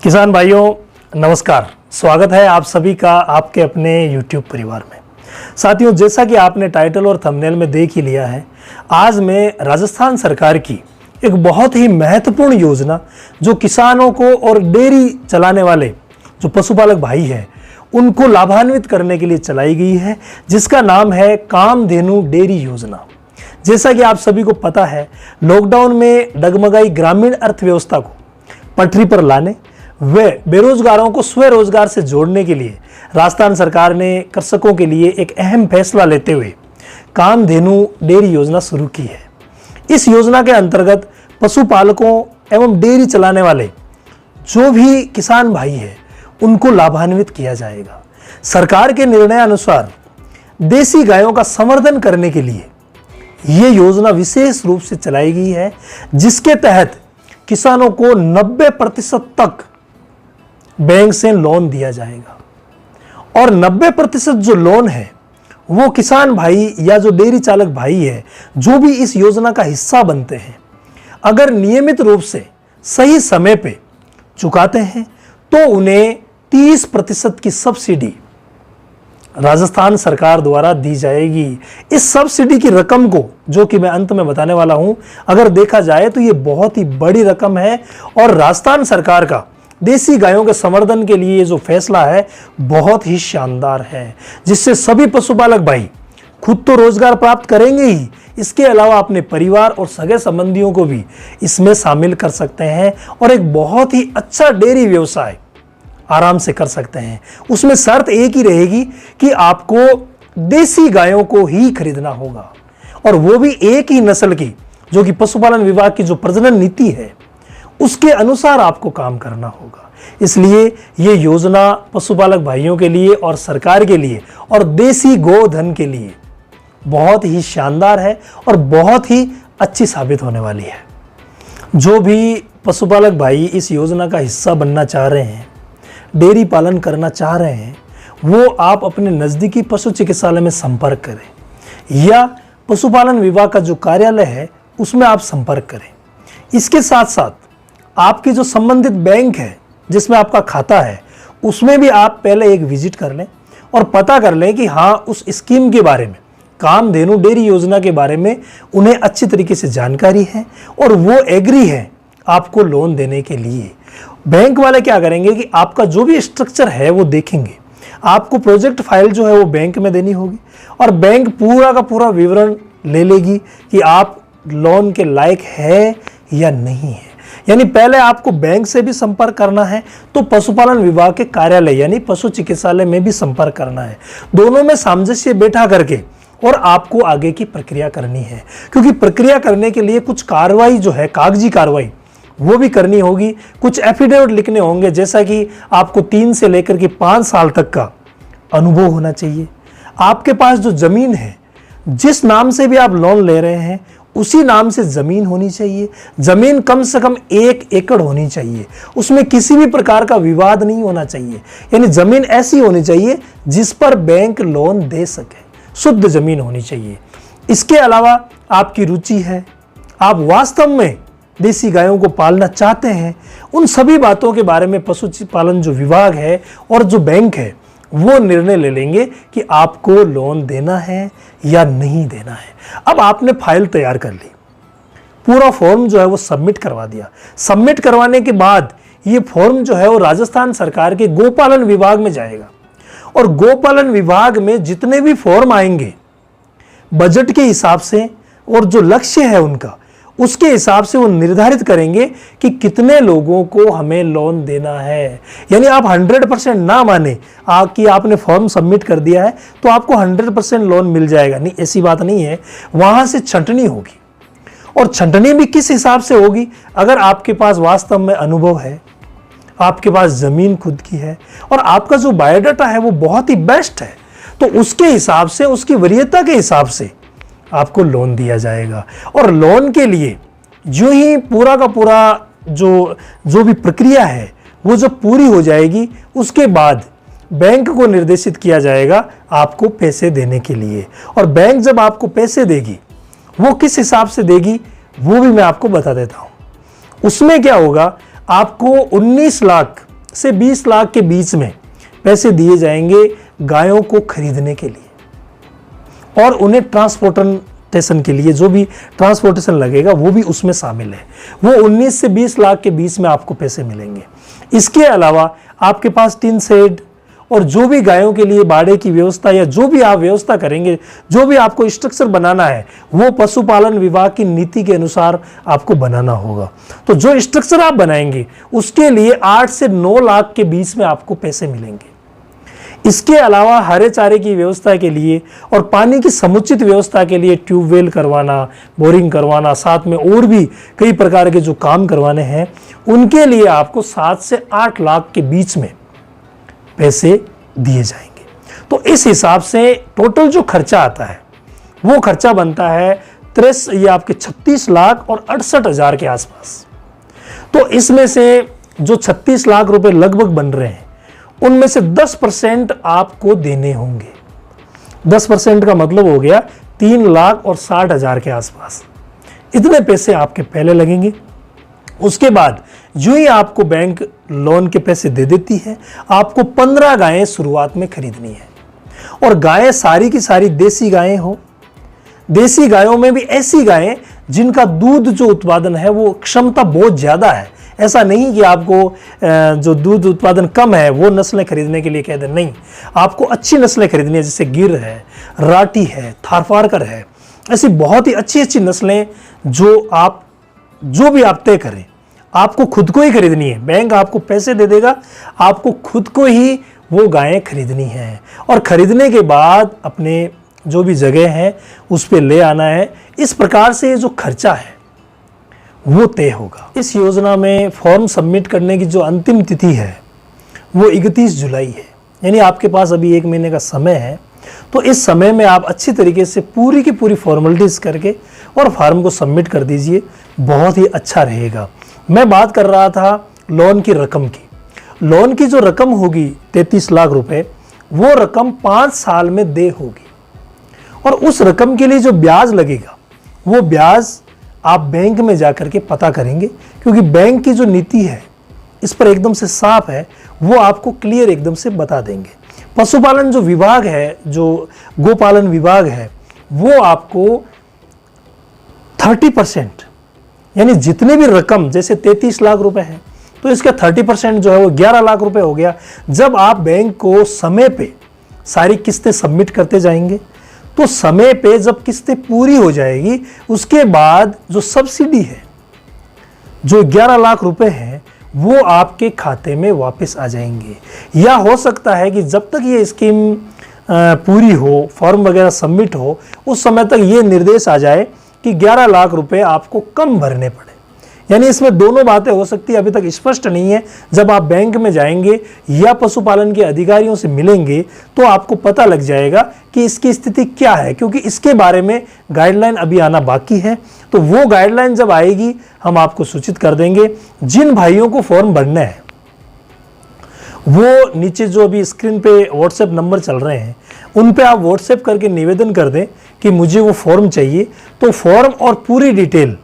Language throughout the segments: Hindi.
किसान भाइयों नमस्कार, स्वागत है आप सभी का आपके अपने YouTube परिवार में। साथियों, जैसा कि आपने टाइटल और थंबनेल में देख ही लिया है, आज मैं राजस्थान सरकार की एक बहुत ही महत्वपूर्ण योजना जो किसानों को और डेयरी चलाने वाले जो पशुपालक भाई हैं उनको लाभान्वित करने के लिए चलाई गई है, जिसका नाम है कामधेनु डेयरी योजना। जैसा कि आप सभी को पता है, लॉकडाउन में डगमगाई ग्रामीण अर्थव्यवस्था को पटरी पर लाने वे बेरोजगारों को स्वरोजगार से जोड़ने के लिए राजस्थान सरकार ने कृषकों के लिए एक अहम फैसला लेते हुए कामधेनु डेयरी योजना शुरू की है। इस योजना के अंतर्गत पशुपालकों एवं डेयरी चलाने वाले जो भी किसान भाई हैं उनको लाभान्वित किया जाएगा। सरकार के निर्णय अनुसार देसी गायों का संवर्धन करने के लिए ये योजना विशेष रूप से चलाई गई है, जिसके तहत किसानों को 90% तक बैंक से लोन दिया जाएगा। और 90% जो लोन है वो किसान भाई या जो डेयरी चालक भाई है जो भी इस योजना का हिस्सा बनते हैं, अगर नियमित रूप से सही समय पे चुकाते हैं तो उन्हें 30% की सब्सिडी राजस्थान सरकार द्वारा दी जाएगी। इस सब्सिडी की रकम को, जो कि मैं अंत में बताने वाला हूं, अगर देखा जाए तो ये बहुत ही बड़ी रकम है और राजस्थान सरकार का देसी गायों के संवर्धन के लिए जो फैसला है बहुत ही शानदार है, जिससे सभी पशुपालक भाई खुद तो रोजगार प्राप्त करेंगे ही, इसके अलावा अपने परिवार और सगे संबंधियों को भी इसमें शामिल कर सकते हैं और एक बहुत ही अच्छा डेयरी व्यवसाय आराम से कर सकते हैं। उसमें शर्त एक ही रहेगी कि आपको देसी गायों को ही खरीदना होगा और वो भी एक ही नस्ल की, जो कि पशुपालन विभाग की जो प्रजनन नीति है उसके अनुसार आपको काम करना होगा। इसलिए ये योजना पशुपालक भाइयों के लिए और सरकार के लिए और देसी गोधन के लिए बहुत ही शानदार है और बहुत ही अच्छी साबित होने वाली है। जो भी पशुपालक भाई इस योजना का हिस्सा बनना चाह रहे हैं, डेयरी पालन करना चाह रहे हैं, वो आप अपने नज़दीकी पशु चिकित्सालय में संपर्क करें या पशुपालन विभाग का जो कार्यालय है उसमें आप संपर्क करें। इसके साथ साथ आपकी जो संबंधित बैंक है जिसमें आपका खाता है उसमें भी आप पहले एक विजिट कर लें और पता कर लें कि हाँ, उस स्कीम के बारे में, कामधेनु डेयरी योजना के बारे में उन्हें अच्छी तरीके से जानकारी है और वो एग्री है आपको लोन देने के लिए। बैंक वाले क्या करेंगे कि आपका जो भी स्ट्रक्चर है वो देखेंगे, आपको प्रोजेक्ट फाइल जो है वो बैंक में देनी होगी और बैंक पूरा का पूरा विवरण ले लेगी कि आप लोन के लायक है या नहीं है। यानी पहले आपको बैंक से भी संपर्क करना है तो पशुपालन विभाग के कार्यालय यानी पशु चिकित्सालय में भी संपर्क करना है। दोनों में सामंजस्य बैठा करके और आपको आगे की प्रक्रिया करनी है, क्योंकि प्रक्रिया करने के लिए कुछ कार्रवाई जो है, कागजी कार्रवाई वो भी करनी होगी, कुछ एफिडेविट लिखने होंगे, जैसा कि आपको 3 से लेकर के 5 साल तक का अनुभव होना चाहिए। आपके पास जो जमीन है, जिस नाम से भी आप लोन ले रहे हैं उसी नाम से जमीन होनी चाहिए। जमीन कम से कम 1 एकड़ होनी चाहिए, उसमें किसी भी प्रकार का विवाद नहीं होना चाहिए। यानी जमीन ऐसी होनी चाहिए जिस पर बैंक लोन दे सके, शुद्ध जमीन होनी चाहिए। इसके अलावा आपकी रुचि है, आप वास्तव में देसी गायों को पालना चाहते हैं, उन सभी बातों के बारे में पशुपालन जो विभाग है और जो बैंक है वो निर्णय ले लेंगे कि आपको लोन देना है या नहीं देना है। अब आपने फाइल तैयार कर ली, पूरा फॉर्म जो है वो सबमिट करवा दिया। सबमिट करवाने के बाद ये फॉर्म जो है वो राजस्थान सरकार के गोपालन विभाग में जाएगा और गोपालन विभाग में जितने भी फॉर्म आएंगे बजट के हिसाब से और जो लक्ष्य है उनका, उसके हिसाब से वो निर्धारित करेंगे कि कितने लोगों को हमें लोन देना है। यानी आप 100% ना माने कि आपने फॉर्म सबमिट कर दिया है तो आपको 100% लोन मिल जाएगा, नहीं, ऐसी बात नहीं है। वहां से छंटनी होगी और छंटनी भी किस हिसाब से होगी, अगर आपके पास वास्तव में अनुभव है, आपके पास जमीन खुद की है और आपका जो बायोडाटा है वो बहुत ही बेस्ट है, तो उसके हिसाब से, उसकी वरीयता के हिसाब से आपको लोन दिया जाएगा। और लोन के लिए जो ही पूरा का पूरा जो भी प्रक्रिया है वो जब पूरी हो जाएगी, उसके बाद बैंक को निर्देशित किया जाएगा आपको पैसे देने के लिए। और बैंक जब आपको पैसे देगी, वो किस हिसाब से देगी वो भी मैं आपको बता देता हूं। उसमें क्या होगा, आपको 19 लाख से 20 लाख के बीच में पैसे दिए जाएंगे गायों को खरीदने के लिए, और उन्हें ट्रांसपोर्टेशन के लिए जो भी ट्रांसपोर्टेशन लगेगा वो भी उसमें शामिल है। वो 19 से 20 लाख के बीच में आपको पैसे मिलेंगे। इसके अलावा आपके पास टिन शेड और जो भी गायों के लिए बाड़े की व्यवस्था या जो भी आप व्यवस्था करेंगे, जो भी आपको स्ट्रक्चर बनाना है, वो पशुपालन विभाग की नीति के अनुसार आपको बनाना होगा। तो जो स्ट्रक्चर आप बनाएंगे उसके लिए 8 से 9 लाख के बीच में आपको पैसे मिलेंगे। इसके अलावा हरे चारे की व्यवस्था के लिए और पानी की समुचित व्यवस्था के लिए ट्यूबवेल करवाना, बोरिंग करवाना, साथ में और भी कई प्रकार के जो काम करवाने हैं, उनके लिए आपको 7 से 8 लाख के बीच में पैसे दिए जाएंगे। तो इस हिसाब से टोटल जो खर्चा आता है वो खर्चा बनता है 36 लाख और 68 हजार के आसपास। तो इसमें से जो 36 लाख रुपए लगभग बन रहे हैं उनमें से 10% आपको देने होंगे। 10% का मतलब हो गया 3 लाख और 60 हजार के आसपास। इतने पैसे आपके पहले लगेंगे। उसके बाद जो ही आपको बैंक लोन के पैसे दे देती है, आपको 15 गायें शुरुआत में खरीदनी है, और गायें सारी की सारी देसी गायें हो। देसी गायों में भी ऐसी गायें जिनका दूध जो उत्पादन है वो क्षमता बहुत ज़्यादा है। ऐसा नहीं कि आपको जो दूध उत्पादन कम है वो नस्लें खरीदने के लिए कह दें, नहीं, आपको अच्छी नस्लें खरीदनी है, जैसे गिर है, राठी है, थारपारकर है, ऐसी बहुत ही अच्छी अच्छी नस्लें जो भी आप तय करें, आपको खुद को ही खरीदनी है। बैंक आपको पैसे दे देगा, आपको खुद को ही वो गायें खरीदनी है, और खरीदने के बाद अपने जो भी जगह है उस पे ले आना है। इस प्रकार से ये जो खर्चा है वो तय होगा। इस योजना में फॉर्म सबमिट करने की जो अंतिम तिथि है वो 31 जुलाई है, यानी आपके पास अभी 1 महीने का समय है। तो इस समय में आप अच्छी तरीके से पूरी की पूरी फॉर्मेलिटीज़ करके और फॉर्म को सबमिट कर दीजिए, बहुत ही अच्छा रहेगा। मैं बात कर रहा था लोन की रकम की। लोन की जो रकम होगी 33 लाख रुपए, वो रकम 5 साल में देय होगी, और उस रकम के लिए जो ब्याज लगेगा वो ब्याज आप बैंक में जाकर के पता करेंगे, क्योंकि बैंक की जो नीति है इस पर एकदम से साफ है, वो आपको क्लियर एकदम से बता देंगे। पशुपालन जो विभाग है, जो गोपालन विभाग है, वो आपको 30%, यानी जितने भी रकम, जैसे 33 लाख रुपए है तो इसका 30% जो है वो 11 लाख रुपए हो गया। जब आप बैंक को समय पे सारी किस्तें सबमिट करते जाएंगे, तो समय पे जब किस्तें पूरी हो जाएगी, उसके बाद जो सब्सिडी है, जो 11 लाख रुपए हैं, वो आपके खाते में वापस आ जाएंगे। या हो सकता है कि जब तक ये स्कीम पूरी हो, फॉर्म वगैरह सबमिट हो, उस समय तक ये निर्देश आ जाए कि 11 लाख रुपए आपको कम भरने पड़े। यानी इसमें दोनों बातें हो सकती है, अभी तक स्पष्ट नहीं है। जब आप बैंक में जाएंगे या पशुपालन के अधिकारियों से मिलेंगे तो आपको पता लग जाएगा कि इसकी स्थिति क्या है, क्योंकि इसके बारे में गाइडलाइन अभी आना बाकी है। तो वो गाइडलाइन जब आएगी हम आपको सूचित कर देंगे। जिन भाइयों को फॉर्म भरना है वो नीचे जो अभी स्क्रीन पे व्हाट्सएप नंबर चल रहे हैं उन पे आप व्हाट्सएप करके निवेदन कर दें कि मुझे वो फॉर्म चाहिए, तो फॉर्म और पूरी डिटेल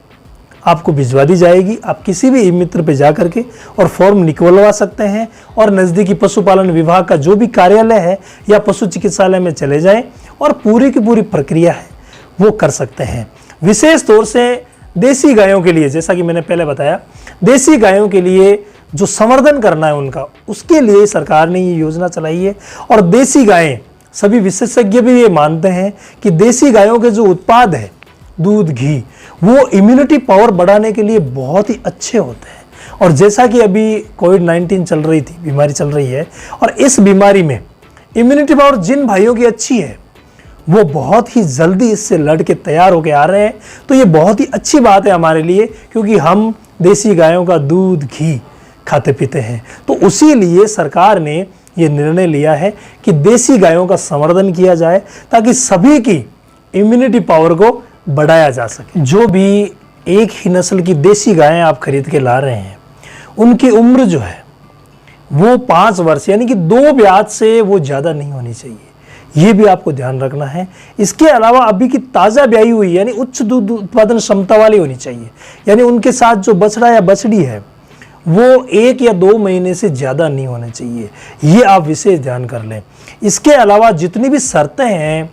आपको भिजवा दी जाएगी। आप किसी भी ई मित्र पे जा करके और फॉर्म निकलवा सकते हैं, और नज़दीकी पशुपालन विभाग का जो भी कार्यालय है या पशु चिकित्सालय में चले जाएं और पूरी की पूरी प्रक्रिया है वो कर सकते हैं। विशेष तौर से देसी गायों के लिए, जैसा कि मैंने पहले बताया, देसी गायों के लिए जो संवर्धन करना है उनका, उसके लिए सरकार ने ये योजना चलाई है। और देसी गायें, सभी विशेषज्ञ भी ये मानते हैं कि देसी गायों के जो उत्पाद है, दूध, घी, वो इम्यूनिटी पावर बढ़ाने के लिए बहुत ही अच्छे होते हैं। और जैसा कि अभी कोविड-19 चल रही थी, बीमारी चल रही है, और इस बीमारी में इम्यूनिटी पावर जिन भाइयों की अच्छी है वो बहुत ही जल्दी इससे लड़ के तैयार होके आ रहे हैं। तो ये बहुत ही अच्छी बात है हमारे लिए, क्योंकि हम देसी गायों का दूध, घी खाते पीते हैं। तो उसी लिए सरकार ने ये निर्णय लिया है कि देसी गायों का संवर्धन किया जाए, ताकि सभी की इम्यूनिटी पावर को बढ़ाया जा सके। जो भी एक ही नस्ल की देसी गायें आप खरीद के ला रहे हैं, उनकी उम्र जो है वो 5 वर्ष, यानी कि 2 ब्याज से वो ज़्यादा नहीं होनी चाहिए। ये भी आपको ध्यान रखना है। इसके अलावा अभी की ताज़ा ब्याई हुई, यानी उच्च दूध उत्पादन क्षमता वाली होनी चाहिए। यानी उनके साथ जो बछड़ा या बछड़ी है वो 1 या 2 महीने से ज़्यादा नहीं होने चाहिए। ये आप विशेष ध्यान कर लें। इसके अलावा जितनी भी शर्तें हैं,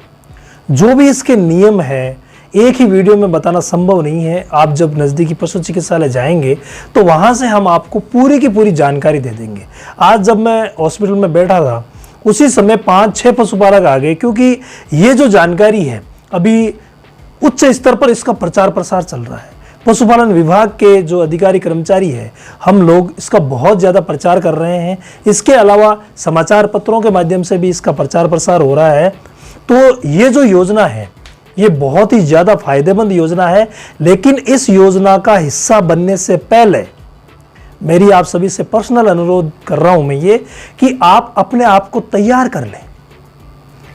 जो भी इसके नियम है, एक ही वीडियो में बताना संभव नहीं है। आप जब नज़दीकी पशु चिकित्सालय जाएंगे तो वहाँ से हम आपको पूरी की पूरी जानकारी दे देंगे। आज जब मैं हॉस्पिटल में बैठा था, उसी समय 5-6 पशुपालक आ गए, क्योंकि ये जो जानकारी है अभी उच्च स्तर पर इसका प्रचार प्रसार चल रहा है। पशुपालन विभाग के जो अधिकारी कर्मचारी है, हम लोग इसका बहुत ज़्यादा प्रचार कर रहे हैं। इसके अलावा समाचार पत्रों के माध्यम से भी इसका प्रचार प्रसार हो रहा है। तो ये जो योजना है, ये बहुत ही ज़्यादा फायदेमंद योजना है। लेकिन इस योजना का हिस्सा बनने से पहले मेरी आप सभी से पर्सनल अनुरोध कर रहा हूं मैं ये, कि आप अपने आप को तैयार कर लें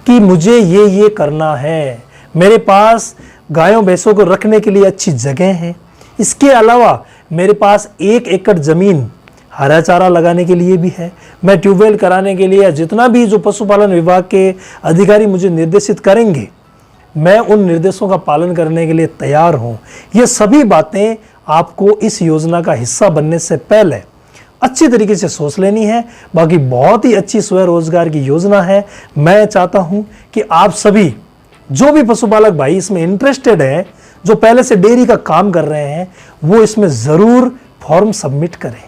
कि मुझे ये करना है। मेरे पास गायों भैंसों को रखने के लिए अच्छी जगह है। इसके अलावा मेरे पास 1 एकड़ ज़मीन हरा चारा लगाने के लिए भी है। मैं ट्यूबवेल कराने के लिए, जितना भी जो पशुपालन विभाग के अधिकारी मुझे निर्देशित करेंगे, मैं उन निर्देशों का पालन करने के लिए तैयार हूं। ये सभी बातें आपको इस योजना का हिस्सा बनने से पहले अच्छी तरीके से सोच लेनी है। बाकी बहुत ही अच्छी स्वरोजगार की योजना है। मैं चाहता हूं कि आप सभी जो भी पशुपालक भाई इसमें इंटरेस्टेड हैं, जो पहले से डेयरी का काम कर रहे हैं, वो इसमें ज़रूर फॉर्म सबमिट करें।